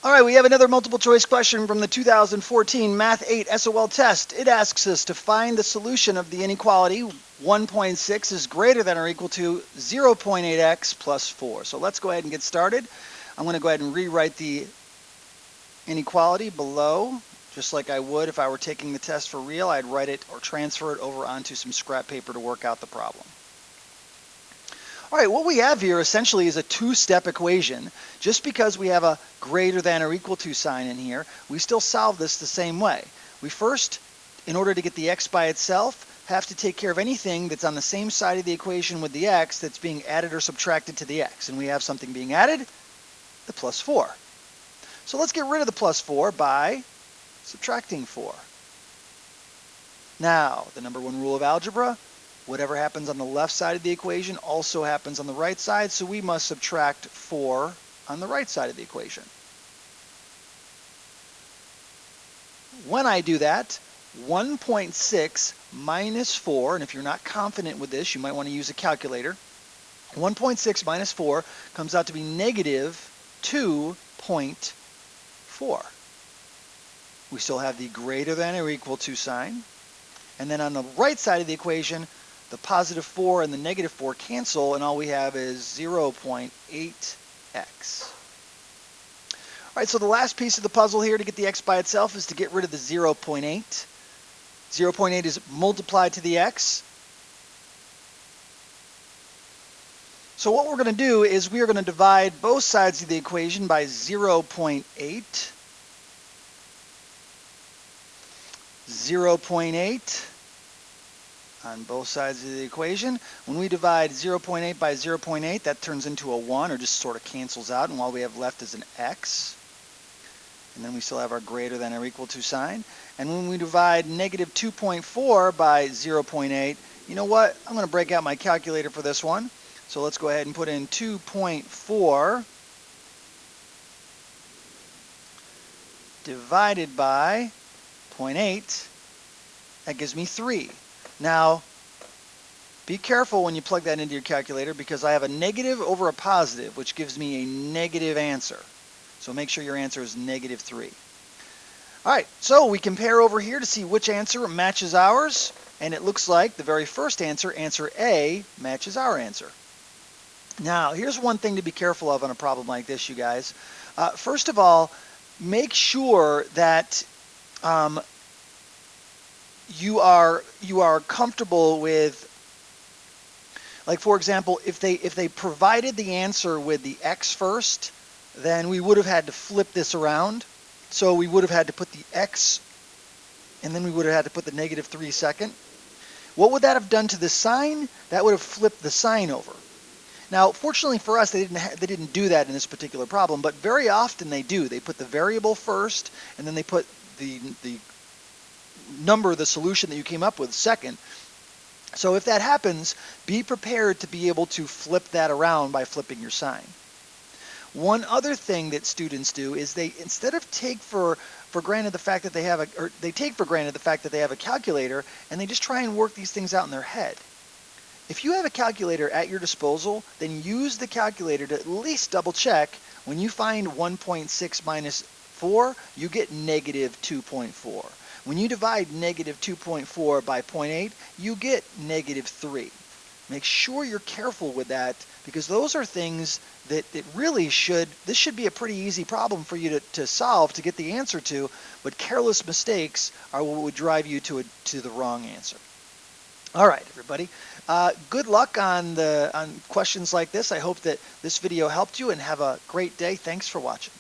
All right, we have another multiple choice question from the 2014 Math 8 SOL test. It asks us to find the solution of the inequality 1.6 is greater than or equal to 0.8x plus 4. So let's go ahead and get started. I'm going to go ahead and rewrite the inequality below, just like I would if I were taking the test for real. I'd write it or transfer it over onto some scrap paper to work out the problem. All right, what we have here essentially is a two-step equation. Just because we have a greater than or equal to sign in here, we still solve this the same way. We first, in order to get the x by itself, have to take care of anything that's on the same side of the equation with the x that's being added or subtracted to the x. And we have something being added, the plus 4. So let's get rid of the plus 4 by subtracting 4. Now, the number one rule of algebra, whatever happens on the left side of the equation also happens on the right side, so we must subtract 4 on the right side of the equation. When I do that, 1.6 minus 4, and if you're not confident with this, you might want to use a calculator. 1.6 minus 4 comes out to be negative 2.4. We still have the greater than or equal to sign. And then on the right side of the equation, the positive 4 and the negative 4 cancel, and all we have is 0.8x. All right, so the last piece of the puzzle here to get the x by itself is to get rid of the 0.8. 0.8 is multiplied to the x. So what we're going to do is we are going to divide both sides of the equation by 0.8. 0.8 on both sides of the equation. When we divide 0.8 by 0.8, that turns into a 1, or just sort of cancels out, and all we have left is an x. And then we still have our greater than or equal to sign. And when we divide negative 2.4 by 0.8, you know what? I'm going to break out my calculator for this one. So let's go ahead and put in 2.4 divided by 0.8. That gives me 3. Now, be careful when you plug that into your calculator, because I have a negative over a positive, which gives me a negative answer. So make sure your answer is negative 3. All right, so we compare over here to see which answer matches ours, and it looks like the very first answer, answer A, matches our answer. Now, here's one thing to be careful of on a problem like this, you guys. First of all, make sure that you are comfortable with, like, for example, if they provided the answer with the x first, then we would have had to flip this around. So we would have had to put the x, and then we would have had to put the negative 3 second. What would that have done to the sign? That would have flipped the sign over. Now, fortunately for us, they didn't do that in this particular problem, but very often they do. They put the variable first, and then they put the number, the solution that you came up with, second. So if that happens, be prepared to be able to flip that around by flipping your sign. One other thing that students do is they, instead of take for granted the fact that they have they take for granted the fact that they have a calculator, and they just try and work these things out in their head. If you have a calculator at your disposal, then use the calculator to at least double check. When you find 1.6 minus 4, you get negative 2.4. When you divide negative 2.4 by 0.8, you get negative 3. Make sure you're careful with that, because those are things that really this should be a pretty easy problem for you to solve, to get the answer to, but careless mistakes are what would drive you to the wrong answer. All right, everybody. Good luck on questions like this. I hope that this video helped you, and have a great day. Thanks for watching.